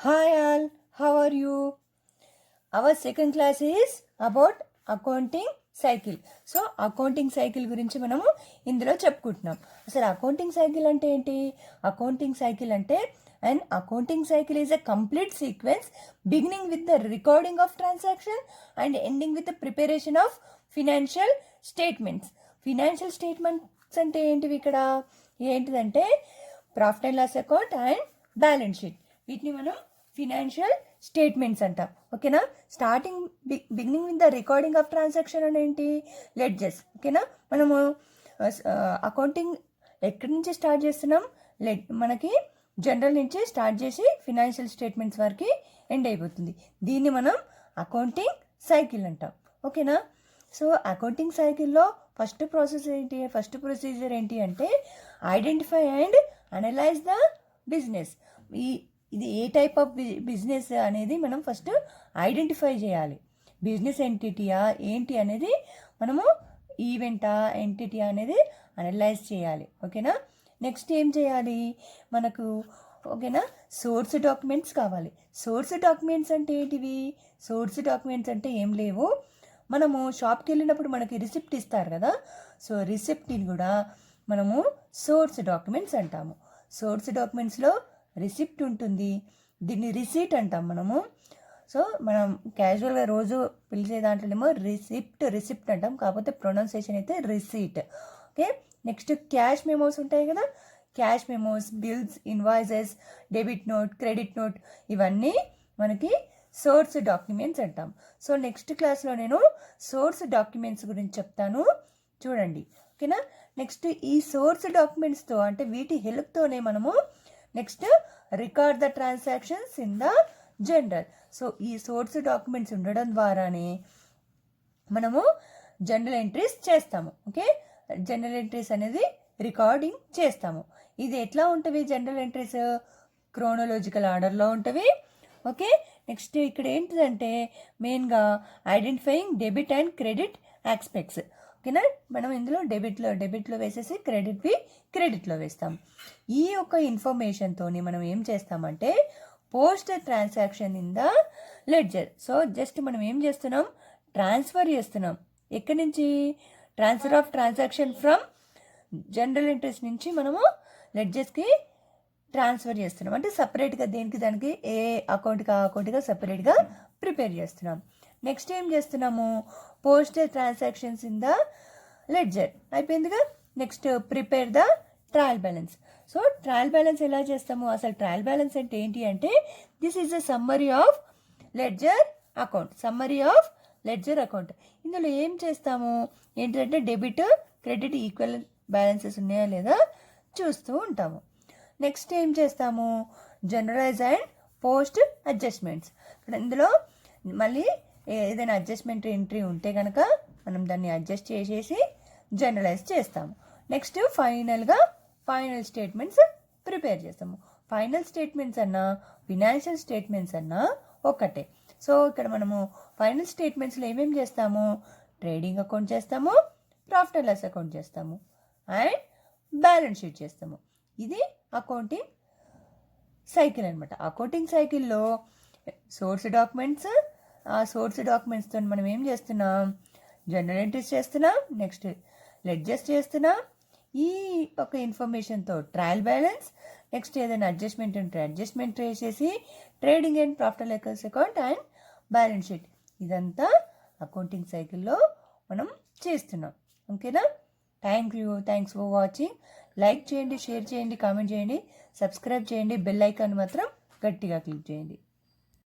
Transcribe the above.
Hi all, how are you? Our second class is about accounting cycle. So accounting cycle గురించి మనము ఇందులో చెప్పుకుంటున్నాం. అసలు అకౌంటింగ్ సైకిల్ అంటే ఏంటి? అకౌంటింగ్ సైకిల్ అంటే and accounting cycle is a complete sequence beginning with the recording of transaction and ending with the preparation of financial statements. Financial statements అంటే ఏంటివి? ఇక్కడ ఏంటిదంటే profit and loss account and balance sheet, వీటిని మనం financial statements అంటాం. ఓకేనా? Starting beginning with the recording of transaction అని ఏంటి? లెడ్జర్స్. ఓకేనా? మనము అకౌంటింగ్ ఎక్కడి నుంచి స్టార్ట్ చేస్తున్నాం? మనకి జనరల్ నుంచి స్టార్ట్ చేసి ఫినాన్షియల్ స్టేట్మెంట్స్ వరకు ఎండ్ అయిపోతుంది. దీన్ని మనం అకౌంటింగ్ సైకిల్ అంటాం. ఓకేనా? సో అకౌంటింగ్ సైకిల్లో ఫస్ట్ ప్రొసీజర్ ఏంటి అంటే identify and analyse the business. ఇది ఏ టైప్ ఆఫ్ బిజినెస్ అనేది మనం ఫస్ట్ ఐడెంటిఫై చేయాలి. బిజినెస్ ఎంటిటీయా ఏంటి అనేది మనము ఈవెంటా ఎంటిటీయా అనేది అనలైజ్ చేయాలి. ఓకేనా? నెక్స్ట్ ఏం చేయాలి మనకు? ఓకేనా? సోర్స్ డాక్యుమెంట్స్ కావాలి. సోర్స్ డాక్యుమెంట్స్ అంటే ఏంటివి? సోర్స్ డాక్యుమెంట్స్ అంటే ఏం లేవు, మనము షాప్కి వెళ్ళినప్పుడు మనకి రిసిప్ట్ ఇస్తారు కదా, సో రిసిప్ట్ని కూడా మనము సోర్స్ డాక్యుమెంట్స్ అంటాము. సోర్స్ డాక్యుమెంట్స్లో రిసిప్ట్ ఉంటుంది, దీన్ని రిసీట్ అంటాం మనము. సో మనం క్యాజువల్గా రోజు పిలిచే దాంట్లోనేమో రిసిప్ట్ అంటాం, కాకపోతే ప్రొనౌన్సియేషన్ అయితే receipt. Okay? Next cash memos ఉంటాయి కదా, cash memos, bills, invoices, debit note, credit note, ఇవన్నీ మనకి సోర్స్ డాక్యుమెంట్స్ అంటాం. సో నెక్స్ట్ క్లాస్లో నేను సోర్స్ డాక్యుమెంట్స్ గురించి చెప్తాను, చూడండి. ఓకేనా? నెక్స్ట్ ఈ సోర్స్ డాక్యుమెంట్స్తో అంటే వీటి హెల్ప్తోనే మనము next record the transactions in the general. So ఈ సోర్స్ డాక్యుమెంట్స్ ఉండడం ద్వారానే మనము జనరల్ ఎంట్రీస్ చేస్తాము. ఓకే? జనరల్ ఎంట్రీస్ అనేది రికార్డింగ్ చేస్తాము. ఇది ఎట్లా ఉంటవి జనరల్ ఎంట్రీస్? క్రోనలాజికల్ ఆర్డర్లో ఉంటవి. ఓకే? నెక్స్ట్ ఇక్కడ ఏంటిదంటే మెయిన్గా identifying debit and credit aspects. ఓకేనా? మనం ఇందులో డెబిట్లో వేసేసి క్రెడిట్లో వేస్తాం. ఈ యొక్క ఇన్ఫర్మేషన్తో మనం ఏం చేస్తామంటే post transaction in the ledger. So just మనం ఏం చేస్తున్నాం? ట్రాన్స్ఫర్ చేస్తున్నాం. ఎక్కడి నుంచి? Transfer of transaction from general entries నుంచి మనము లెడ్జర్స్కి ట్రాన్స్ఫర్ చేస్తున్నాం. అంటే సపరేట్గా దానికి ఏ అకౌంట్కి ఆ అకౌంట్గా సపరేట్గా ప్రిపేర్ చేస్తున్నాం. నెక్స్ట్ ఏం చేస్తున్నాము? Post transactions in the ledger అయిపోయిందిగా. Next prepare the trial balance. So trial balance ఎలా చేస్తాము? అసలు ట్రయల్ బ్యాలెన్స్ అంటే ఏంటి అంటే this is a summary of ledger account. ఇందులో ఏం చేస్తాము ఏంటంటే డెబిట్ క్రెడిట్ ఈక్వల్ బ్యాలెన్సెస్ ఉన్నాయా లేదా చూస్తూ ఉంటాము. నెక్స్ట్ ఏం చేస్తాము? Generalise and post adjustments. ఇందులో మళ్ళీ ఏదైనా అడ్జస్ట్మెంట్ ఎంట్రీ ఉంటే కనుక మనం దాన్ని అడ్జస్ట్ చేసేసి జనరలైజ్ చేస్తాము. నెక్స్ట్ ఫైనల్ స్టేట్మెంట్స్ ప్రిపేర్ చేస్తాము. ఫైనల్ స్టేట్మెంట్స్ అన్నా ఫినాన్షియల్ స్టేట్మెంట్స్ అన్నా ఒకటే. సో ఇక్కడ మనము ఫైనల్ స్టేట్మెంట్స్లో ఏమేమి చేస్తాము? ట్రేడింగ్ అకౌంట్ చేస్తాము, ప్రాఫిట్ అండ్ లాస్ అకౌంట్ చేస్తాము, అండ్ బ్యాలెన్స్ షీట్ చేస్తాము. ఇది అకౌంటింగ్ సైకిల్ అనమాట. అకౌంటింగ్ సైకిల్లో సోర్స్ డాక్యుమెంట్స్, ఆ సోర్స్ డాక్యుమెంట్స్తో మనం ఏం చేస్తున్నాం? జనరల్ ఎంట్రీస్ చేస్తున్నాం, నెక్స్ట్ లెడ్జర్స్ చేస్తున్నాం, ఈ ఒక ఇన్ఫర్మేషన్తో ట్రయల్ బ్యాలెన్స్, నెక్స్ట్ ఏదైనా అడ్జస్ట్మెంట్ ఉంటే అడ్జస్ట్మెంట్ చేసేసి trading and profit and loss account and balance sheet, ఇదంతా అకౌంటింగ్ సైకిల్లో మనం చేస్తున్నాం. ఓకేనా? Thanks for watching. లైక్ చేయండి, షేర్ చేయండి, కామెంట్ చేయండి, సబ్స్క్రైబ్ చేయండి, బెల్ ఐకాన్ మాత్రం గట్టిగా క్లిక్ చేయండి.